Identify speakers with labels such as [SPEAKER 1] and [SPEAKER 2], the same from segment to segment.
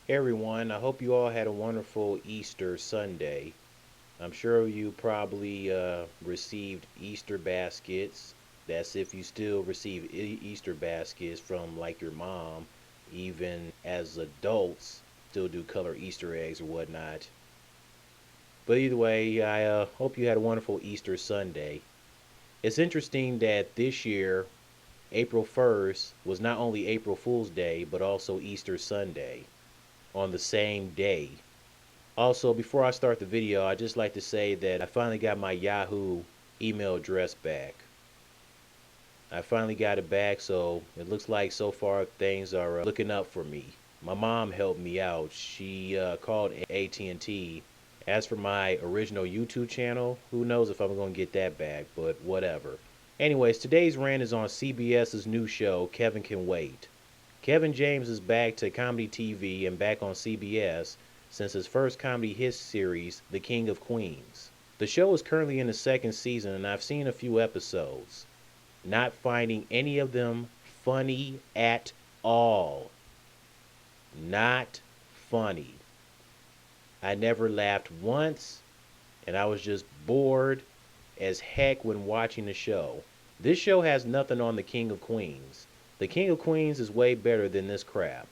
[SPEAKER 1] Hey everyone, I hope you all had a wonderful Easter Sunday. I'm sure you probably received Easter baskets. That's if you still receive Easter baskets from like your mom, even as adults, still do color Easter eggs or whatnot. But either way, I hope you had a wonderful Easter Sunday. It's interesting that this year, April 1st, was not only April Fool's Day, but also Easter Sunday on the same day. Also, before I start the video, I'd just like to say that I finally got my Yahoo email address back. I finally got it back, so it looks like so far things are looking up for me. My mom helped me out. She called AT&T. As for my original YouTube channel, who knows if I'm going to get that back, but whatever. Anyways, today's rant is on CBS's new show, Kevin Can Wait. Kevin James is back to comedy TV and back on CBS since his first comedy hit series, The King of Queens. The show is currently in the second season and I've seen a few episodes, not finding any of them funny at all. Not funny. I never laughed once and I was just bored as heck when watching the show. This show has nothing on The King of Queens. The King of Queens is way better than this crap.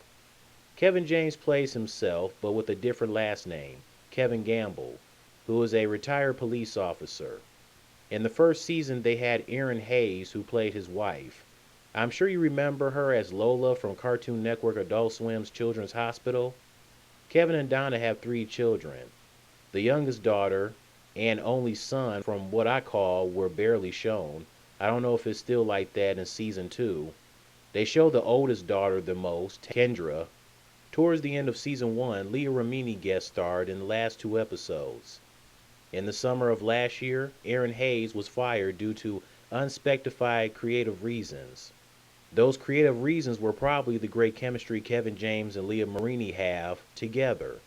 [SPEAKER 1] Kevin James plays himself, but with a different last name, Kevin Gamble, who is a retired police officer. In the first season, they had Erin Hayes, who played his wife. I'm sure you remember her as Lola from Cartoon Network Adult Swim's Children's Hospital. Kevin and Donna have 3 children. The youngest daughter and only son, from what I call, were barely shown. I don't know if it's still like that in season 2. They show the oldest daughter the most, Kendra. Towards the end of season 1, Leah Remini guest starred in the last 2 episodes. In the summer of last year, Erin Hayes was fired due to unspecified creative reasons. Those creative reasons were probably the great chemistry Kevin James and Leah Remini have together,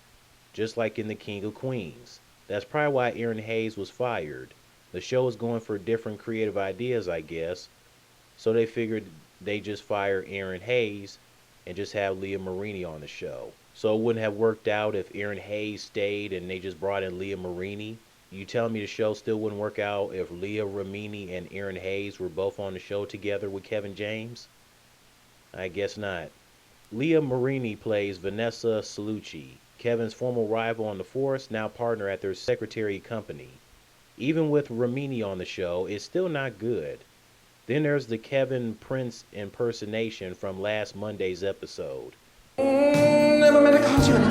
[SPEAKER 1] just like in The King of Queens. That's probably why Erin Hayes was fired. The show is going for different creative ideas, I guess, so they figured they just fire Erin Hayes and just have Leah Marini on the show. So it wouldn't have worked out if Erin Hayes stayed and they just brought in Leah Marini. You telling me the show still wouldn't work out if Leah Remini and Erin Hayes were both on the show together with Kevin James? I guess not. Leah Marini plays Vanessa Salucci, Kevin's former rival on the force, now partner at their secretary company. Even with Remini on the show, it's still not good. Then there's the Kevin Prince impersonation from last Monday's episode.
[SPEAKER 2] Never meant to cause you any.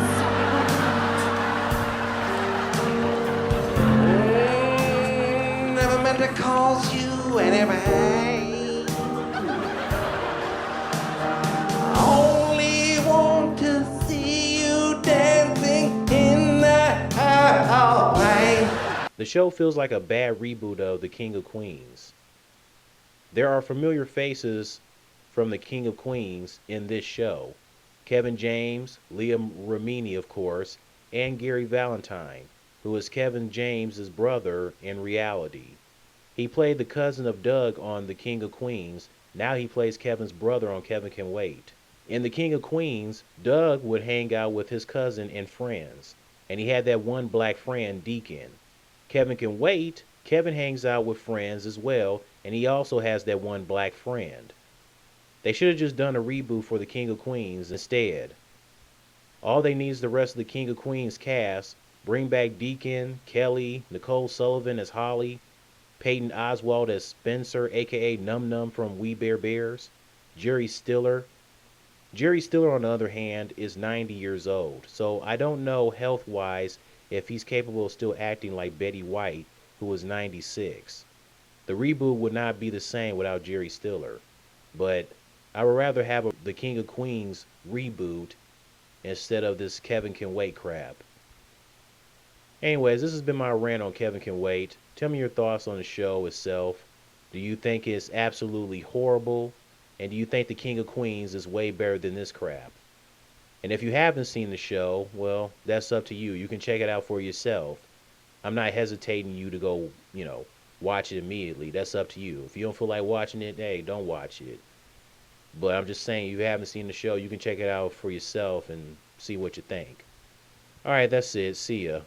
[SPEAKER 2] Never meant to cause you any pain. Only want to see you dancing in the hallway.
[SPEAKER 1] The show feels like a bad reboot of The King of Queens. There are familiar faces from The King of Queens in this show. Kevin James, Leah Remini, of course, and Gary Valentine, who is Kevin James's brother in reality. He played the cousin of Doug on The King of Queens. Now he plays Kevin's brother on Kevin Can Wait. In The King of Queens, Doug would hang out with his cousin and friends, and he had that one black friend, Deacon. Kevin Can Wait, Kevin hangs out with friends as well, and he also has that one black friend. They should have just done a reboot for The King of Queens instead. All they need is the rest of the King of Queens cast. Bring back Deacon, Kelly, Nicole Sullivan as Holly, Peyton Oswald as Spencer, aka Num Num from We Bare Bears, Jerry Stiller. Jerry Stiller, on the other hand, is 90 years old, so I don't know health-wise if he's capable of still acting like Betty White, who was 96. The reboot would not be the same without Jerry Stiller, but I would rather have The King of Queens reboot instead of this Kevin Can Wait crap. Anyways, this has been my rant on Kevin Can Wait. Tell me your thoughts on the show itself. Do you think it's absolutely horrible? And do you think The King of Queens is way better than this crap? And if you haven't seen the show, well, that's up to you. You can check it out for yourself. I'm not hesitating you to go, watch it immediately. That's up to you. If you don't feel like watching it, hey, don't watch it. But I'm just saying, if you haven't seen the show, you can check it out for yourself and see what you think. All right, that's it. See ya.